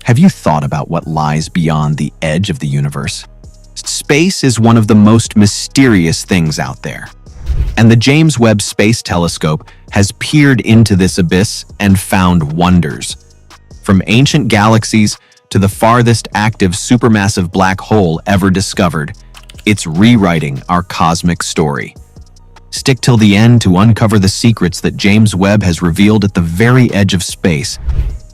Have you thought about what lies beyond the edge of the universe? Space is one of the most mysterious things out there, and the James Webb Space Telescope has peered into this abyss and found wonders. From ancient galaxies to the farthest active supermassive black hole ever discovered, it's rewriting our cosmic story. Stick till the end to uncover the secrets that James Webb has revealed at the very edge of space.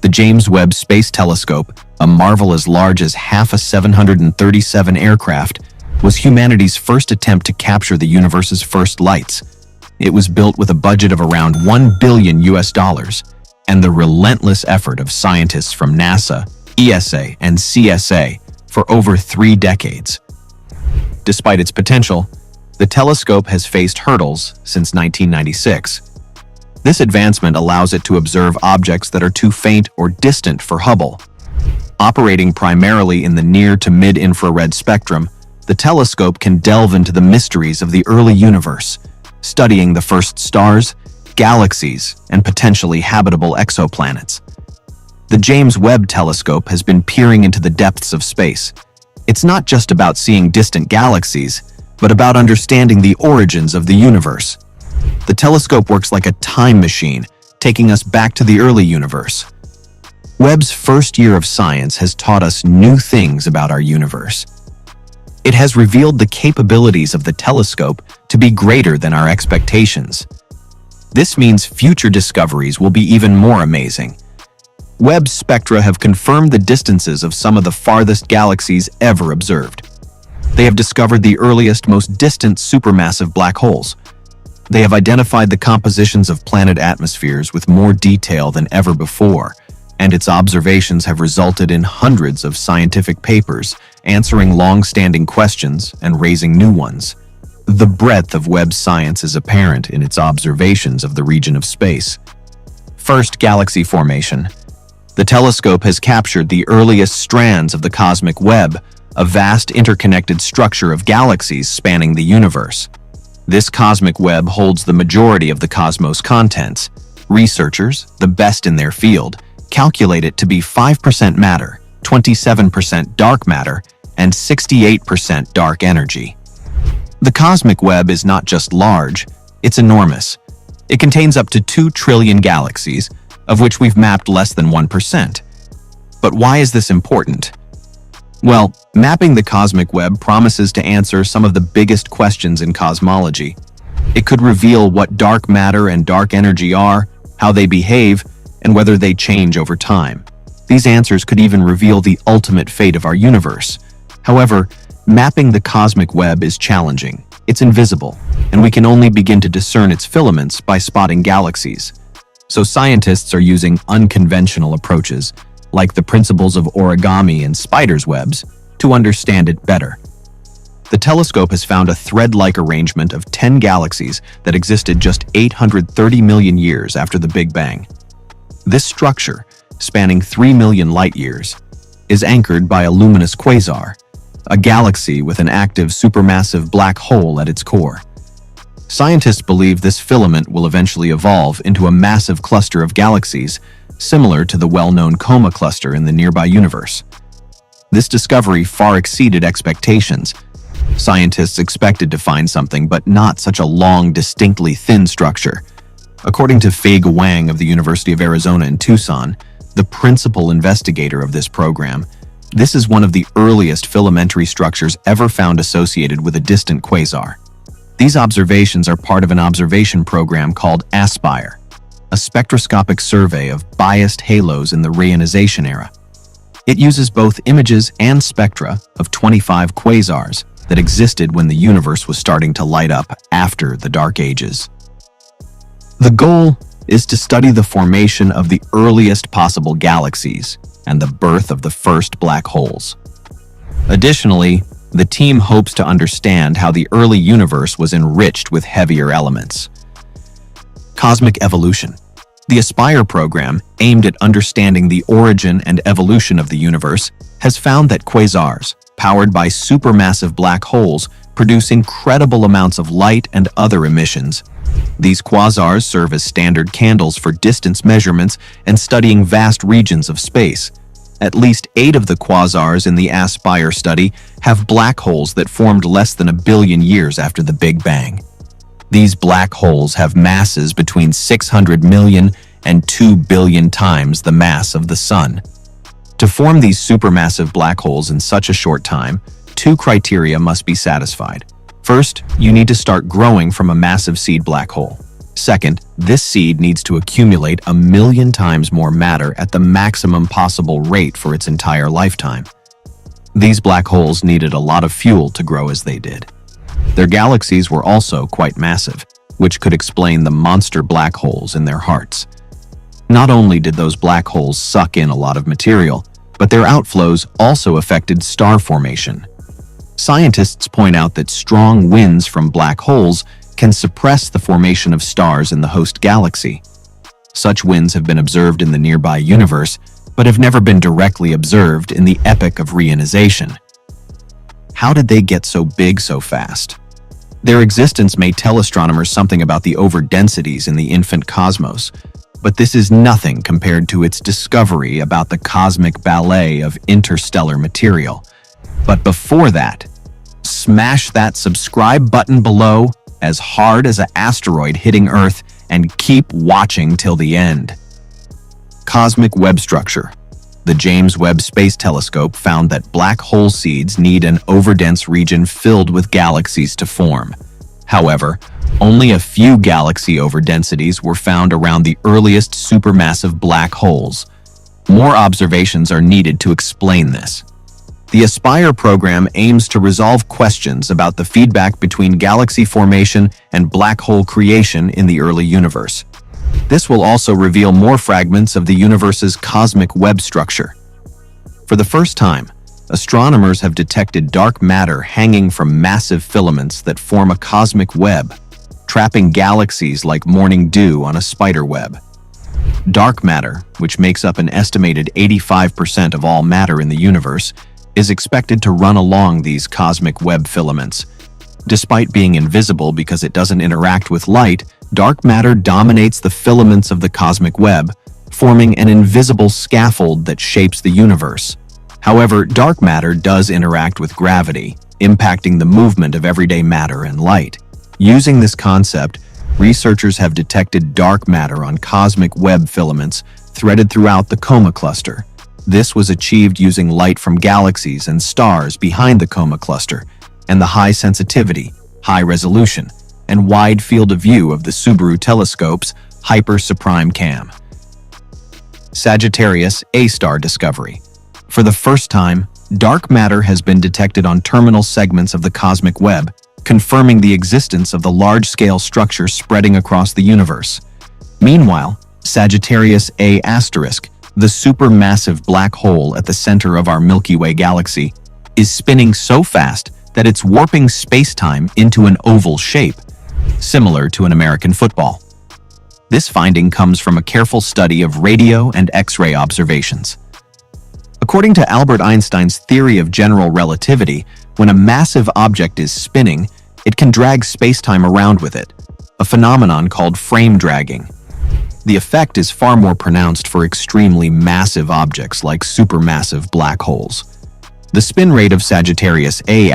The James Webb Space Telescope, a marvel as large as half a 737 aircraft, was humanity's first attempt to capture the universe's first lights. It was built with a budget of around $1 billion and the relentless effort of scientists from NASA, ESA, and CSA for over 3 decades. Despite its potential, the telescope has faced hurdles since 1996. This advancement allows it to observe objects that are too faint or distant for Hubble. Operating primarily in the near to mid-infrared spectrum, the telescope can delve into the mysteries of the early universe, studying the first stars, galaxies, and potentially habitable exoplanets. The James Webb Telescope has been peering into the depths of space. It's not just about seeing distant galaxies, but about understanding the origins of the universe. The telescope works like a time machine, taking us back to the early universe. Webb's first year of science has taught us new things about our universe. It has revealed the capabilities of the telescope to be greater than our expectations. This means future discoveries will be even more amazing. Webb's spectra have confirmed the distances of some of the farthest galaxies ever observed. They have discovered the earliest, most distant supermassive black holes. They have identified the compositions of planet atmospheres with more detail than ever before, and its observations have resulted in hundreds of scientific papers, answering long-standing questions and raising new ones. The breadth of Webb's science is apparent in its observations of the region of space. First, galaxy formation. The telescope has captured the earliest strands of the cosmic web, a vast interconnected structure of galaxies spanning the universe. This cosmic web holds the majority of the cosmos' contents. Researchers, the best in their field, calculate it to be 5% matter, 27% dark matter, and 68% dark energy. The cosmic web is not just large, it's enormous. It contains up to 2 trillion galaxies, of which we've mapped less than 1%. But why is this important? Well, mapping the cosmic web promises to answer some of the biggest questions in cosmology. It could reveal what dark matter and dark energy are, how they behave, and whether they change over time. These answers could even reveal the ultimate fate of our universe. However, mapping the cosmic web is challenging. It's invisible, and we can only begin to discern its filaments by spotting galaxies. So scientists are using unconventional approaches, like the principles of origami and spiders' webs, to understand it better. The telescope has found a thread-like arrangement of 10 galaxies that existed just 830 million years after the Big Bang. This structure, spanning 3 million light-years, is anchored by a luminous quasar, a galaxy with an active supermassive black hole at its core. Scientists believe this filament will eventually evolve into a massive cluster of galaxies, similar to the well-known Coma cluster in the nearby universe. This discovery far exceeded expectations. Scientists expected to find something, but not such a long, distinctly thin structure. According to Fei Wang of the University of Arizona in Tucson, the principal investigator of this program, this is one of the earliest filamentary structures ever found associated with a distant quasar. These observations are part of an observation program called ASPIRE, a spectroscopic survey of biased halos in the reionization era. It uses both images and spectra of 25 quasars that existed when the universe was starting to light up after the Dark Ages. The goal is to study the formation of the earliest possible galaxies and the birth of the first black holes. Additionally, the team hopes to understand how the early universe was enriched with heavier elements. Cosmic evolution. The ASPIRE program, aimed at understanding the origin and evolution of the universe, has found that quasars, powered by supermassive black holes, produce incredible amounts of light and other emissions. These quasars serve as standard candles for distance measurements and studying vast regions of space. At least 8 of the quasars in the Aspire study have black holes that formed less than 1 billion years after the Big Bang. These black holes have masses between 600 million and 2 billion times the mass of the Sun. To form these supermassive black holes in such a short time, 2 criteria must be satisfied. First, you need to start growing from a massive seed black hole. Second, this seed needs to accumulate 1 million times more matter at the maximum possible rate for its entire lifetime. These black holes needed a lot of fuel to grow as they did. Their galaxies were also quite massive, which could explain the monster black holes in their hearts. Not only did those black holes suck in a lot of material, but their outflows also affected star formation. Scientists point out that strong winds from black holes can suppress the formation of stars in the host galaxy. Such winds have been observed in the nearby universe, but have never been directly observed in the epoch of reionization. How did they get so big so fast? Their existence may tell astronomers something about the overdensities in the infant cosmos, but this is nothing compared to its discovery about the cosmic ballet of interstellar material. But before that, smash that subscribe button below as hard as an asteroid hitting Earth and keep watching till the end. Cosmic web structure. The James Webb Space Telescope found that black hole seeds need an overdense region filled with galaxies to form. However, only a few galaxy overdensities were found around the earliest supermassive black holes. More observations are needed to explain this. The Aspire program aims to resolve questions about the feedback between galaxy formation and black hole creation in the early universe. This will also reveal more fragments of the universe's cosmic web structure. For the first time, astronomers have detected dark matter hanging from massive filaments that form a cosmic web, trapping galaxies like morning dew on a spider web. Dark matter, which makes up an estimated 85% of all matter in the universe, is expected to run along these cosmic web filaments. Despite being invisible because it doesn't interact with light, dark matter dominates the filaments of the cosmic web, forming an invisible scaffold that shapes the universe. However, dark matter does interact with gravity, impacting the movement of everyday matter and light. Using this concept, researchers have detected dark matter on cosmic web filaments threaded throughout the Coma cluster. This was achieved using light from galaxies and stars behind the Coma cluster and the high sensitivity, high resolution, and wide field of view of the Subaru telescope's Hyper-Suprime Cam. Sagittarius A-star discovery. For the first time, dark matter has been detected on terminal segments of the cosmic web, confirming the existence of the large-scale structure spreading across the universe. Meanwhile, Sagittarius A*, the supermassive black hole at the center of our Milky Way galaxy, is spinning so fast that it's warping space-time into an oval shape, similar to an American football. This finding comes from a careful study of radio and X-ray observations. According to Albert Einstein's theory of general relativity, when a massive object is spinning, it can drag space-time around with it, a phenomenon called frame dragging. The effect is far more pronounced for extremely massive objects like supermassive black holes. The spin rate of Sagittarius A*,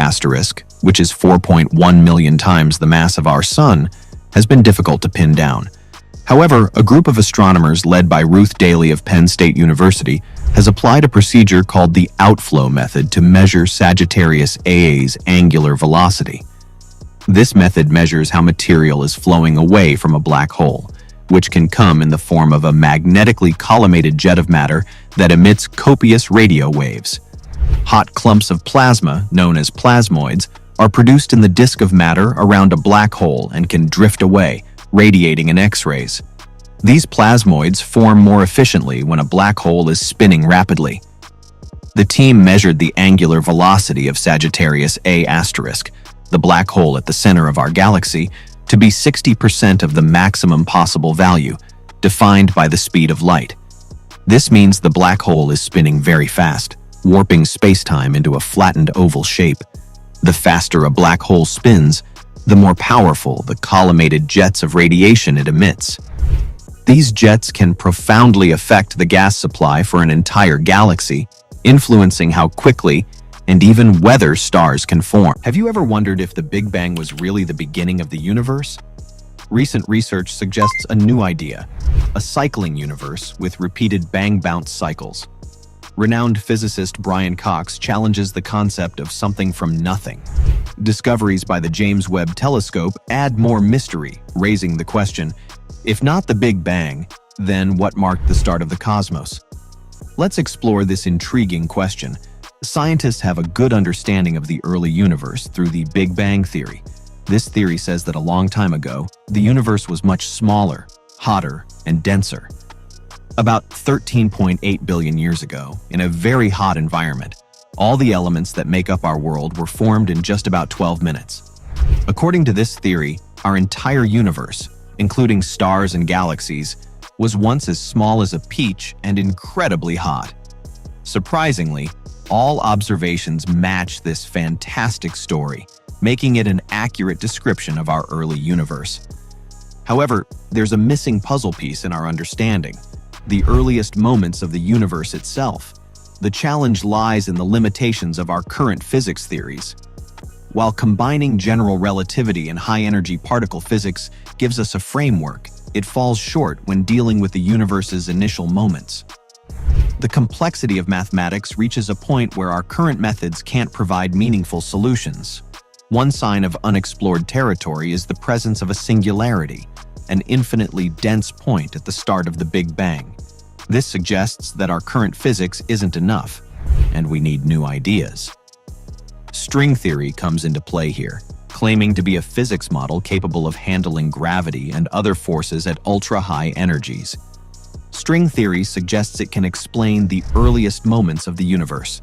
which is 4.1 million times the mass of our Sun, has been difficult to pin down. However, a group of astronomers led by Ruth Daly of Penn State University has applied a procedure called the outflow method to measure Sagittarius A's angular velocity. This method measures how material is flowing away from a black hole, which can come in the form of a magnetically collimated jet of matter that emits copious radio waves. Hot clumps of plasma, known as plasmoids, are produced in the disk of matter around a black hole and can drift away, radiating in X-rays. These plasmoids form more efficiently when a black hole is spinning rapidly. The team measured the angular velocity of Sagittarius A*, the black hole at the center of our galaxy, to be 60% of the maximum possible value, defined by the speed of light. This means the black hole is spinning very fast, warping space-time into a flattened oval shape. The faster a black hole spins, the more powerful the collimated jets of radiation it emits. These jets can profoundly affect the gas supply for an entire galaxy, influencing how quickly and even whether stars can form. Have you ever wondered if the Big Bang was really the beginning of the universe? Recent research suggests a new idea, a cycling universe with repeated bang-bounce cycles. Renowned physicist Brian Cox challenges the concept of something from nothing. Discoveries by the James Webb Telescope add more mystery, raising the question, if not the Big Bang, then what marked the start of the cosmos? Let's explore this intriguing question. Scientists have a good understanding of the early universe through the Big Bang theory. This theory says that a long time ago, the universe was much smaller, hotter, and denser. About 13.8 billion years ago, in a very hot environment, all the elements that make up our world were formed in just about 12 minutes. According to this theory, our entire universe, including stars and galaxies, was once as small as a peach and incredibly hot. Surprisingly, all observations match this fantastic story, making it an accurate description of our early universe. However, there's a missing puzzle piece in our understanding: the earliest moments of the universe itself. The challenge lies in the limitations of our current physics theories. While combining general relativity and high-energy particle physics gives us a framework, it falls short when dealing with the universe's initial moments. The complexity of mathematics reaches a point where our current methods can't provide meaningful solutions. One sign of unexplored territory is the presence of a singularity, an infinitely dense point at the start of the Big Bang. This suggests that our current physics isn't enough, and we need new ideas. String theory comes into play here, claiming to be a physics model capable of handling gravity and other forces at ultra-high energies. String theory suggests it can explain the earliest moments of the universe.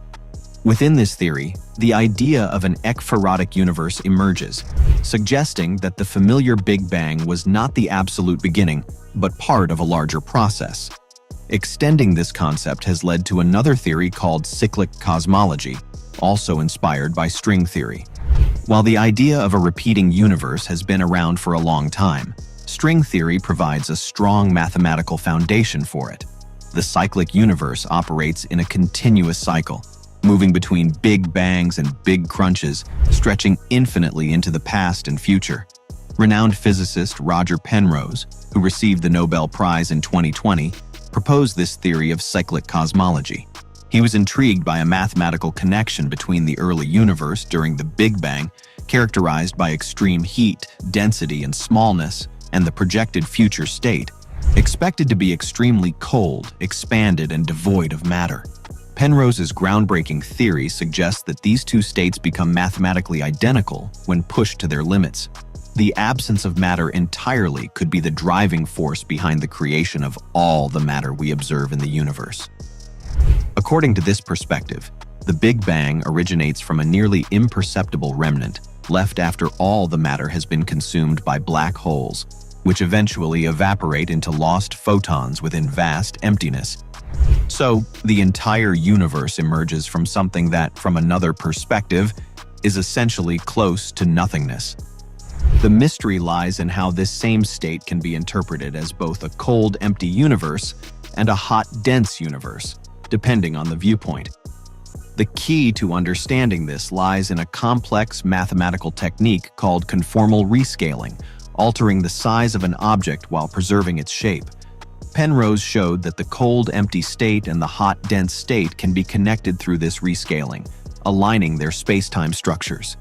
Within this theory, the idea of an ekphorotic universe emerges, suggesting that the familiar Big Bang was not the absolute beginning, but part of a larger process. Extending this concept has led to another theory called cyclic cosmology, also inspired by string theory. While the idea of a repeating universe has been around for a long time, string theory provides a strong mathematical foundation for it. The cyclic universe operates in a continuous cycle, moving between big bangs and big crunches, stretching infinitely into the past and future. Renowned physicist Roger Penrose, who received the Nobel Prize in 2020, proposed this theory of cyclic cosmology. He was intrigued by a mathematical connection between the early universe during the Big Bang, characterized by extreme heat, density, and smallness, and the projected future state, expected to be extremely cold, expanded, and devoid of matter. Penrose's groundbreaking theory suggests that these two states become mathematically identical when pushed to their limits. The absence of matter entirely could be the driving force behind the creation of all the matter we observe in the universe. According to this perspective, the Big Bang originates from a nearly imperceptible remnant left after all the matter has been consumed by black holes, which eventually evaporate into lost photons within vast emptiness. So, the entire universe emerges from something that, from another perspective, is essentially close to nothingness. The mystery lies in how this same state can be interpreted as both a cold, empty universe and a hot, dense universe, depending on the viewpoint. The key to understanding this lies in a complex mathematical technique called conformal rescaling, altering the size of an object while preserving its shape. Penrose showed that the cold, empty state and the hot, dense state can be connected through this rescaling, aligning their space-time structures.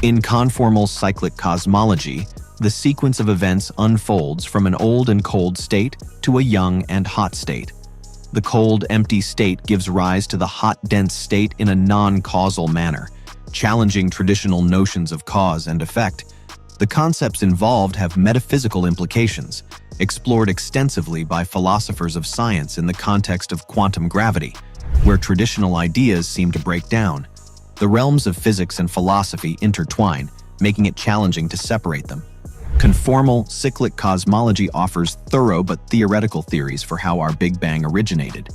In conformal cyclic cosmology, the sequence of events unfolds from an old and cold state to a young and hot state. The cold, empty state gives rise to the hot, dense state in a non-causal manner, challenging traditional notions of cause and effect. The concepts involved have metaphysical implications, explored extensively by philosophers of science in the context of quantum gravity, where traditional ideas seem to break down. The realms of physics and philosophy intertwine, making it challenging to separate them. Conformal cyclic cosmology offers thorough but theoretical theories for how our Big Bang originated.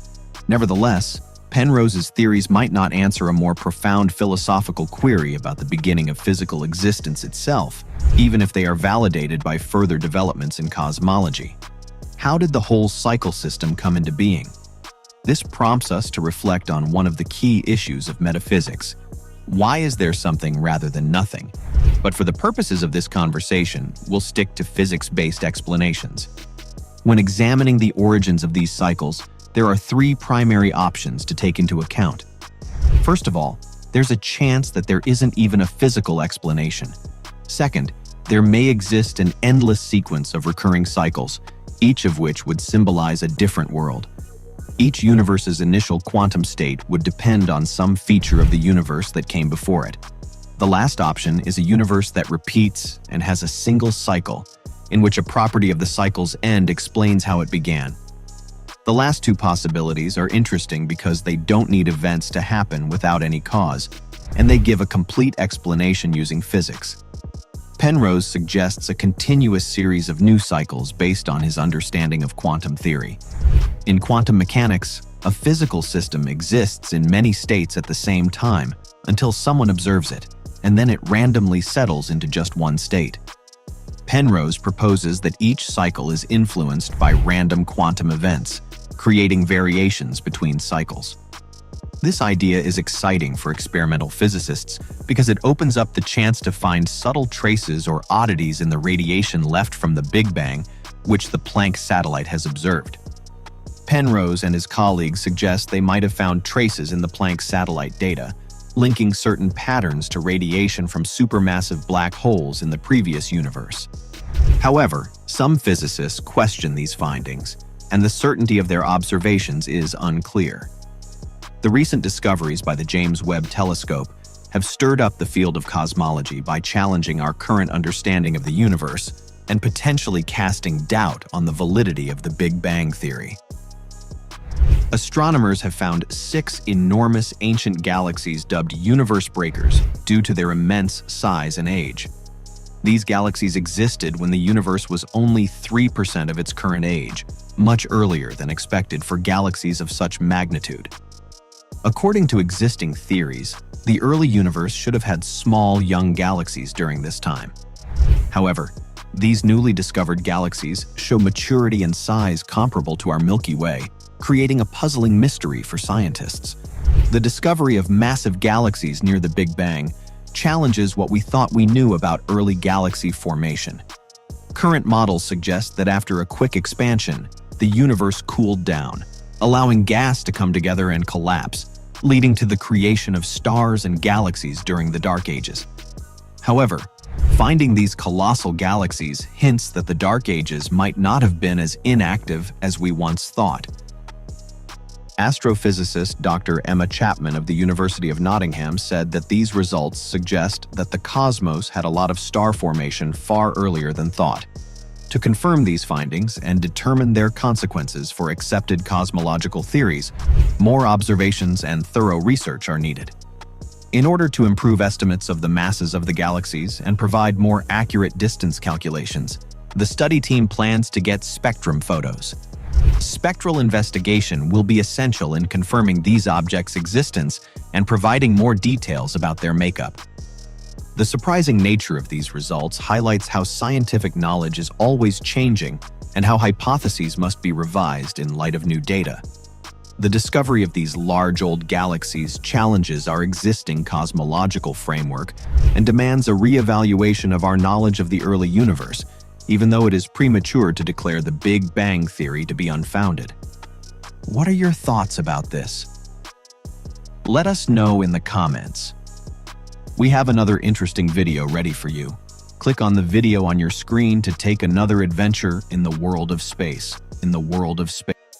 Nevertheless, Penrose's theories might not answer a more profound philosophical query about the beginning of physical existence itself, even if they are validated by further developments in cosmology. How did the whole cycle system come into being? This prompts us to reflect on one of the key issues of metaphysics. Why is there something rather than nothing? But for the purposes of this conversation, we'll stick to physics-based explanations. When examining the origins of these cycles, there are three primary options to take into account. First of all, there's a chance that there isn't even a physical explanation. Second, there may exist an endless sequence of recurring cycles, each of which would symbolize a different world. Each universe's initial quantum state would depend on some feature of the universe that came before it. The last option is a universe that repeats and has a single cycle, in which a property of the cycle's end explains how it began. The last two possibilities are interesting because they don't need events to happen without any cause, and they give a complete explanation using physics. Penrose suggests a continuous series of new cycles based on his understanding of quantum theory. In quantum mechanics, a physical system exists in many states at the same time until someone observes it, and then it randomly settles into just one state. Penrose proposes that each cycle is influenced by random quantum events, creating variations between cycles. This idea is exciting for experimental physicists because it opens up the chance to find subtle traces or oddities in the radiation left from the Big Bang, which the Planck satellite has observed. Penrose and his colleagues suggest they might have found traces in the Planck satellite data, linking certain patterns to radiation from supermassive black holes in the previous universe. However, some physicists question these findings, and the certainty of their observations is unclear. The recent discoveries by the James Webb Telescope have stirred up the field of cosmology by challenging our current understanding of the universe and potentially casting doubt on the validity of the Big Bang theory. Astronomers have found 6 enormous ancient galaxies dubbed universe breakers due to their immense size and age. These galaxies existed when the universe was only 3% of its current age, much earlier than expected for galaxies of such magnitude. According to existing theories, the early universe should have had small, young galaxies during this time. However, these newly discovered galaxies show maturity and size comparable to our Milky Way, creating a puzzling mystery for scientists. The discovery of massive galaxies near the Big Bang challenges what we thought we knew about early galaxy formation. Current models suggest that after a quick expansion, the universe cooled down, allowing gas to come together and collapse, leading to the creation of stars and galaxies during the Dark Ages. However, finding these colossal galaxies hints that the Dark Ages might not have been as inactive as we once thought. Astrophysicist Dr. Emma Chapman of the University of Nottingham said that these results suggest that the cosmos had a lot of star formation far earlier than thought. To confirm these findings and determine their consequences for accepted cosmological theories, more observations and thorough research are needed. In order to improve estimates of the masses of the galaxies and provide more accurate distance calculations, the study team plans to get spectrum photos. Spectral investigation will be essential in confirming these objects' existence and providing more details about their makeup. The surprising nature of these results highlights how scientific knowledge is always changing and how hypotheses must be revised in light of new data. The discovery of these large old galaxies challenges our existing cosmological framework and demands a re-evaluation of our knowledge of the early universe, even though it is premature to declare the Big Bang theory to be unfounded. What are your thoughts about this? Let us know in the comments. We have another interesting video ready for you. Click on the video on your screen to take another adventure in the world of space.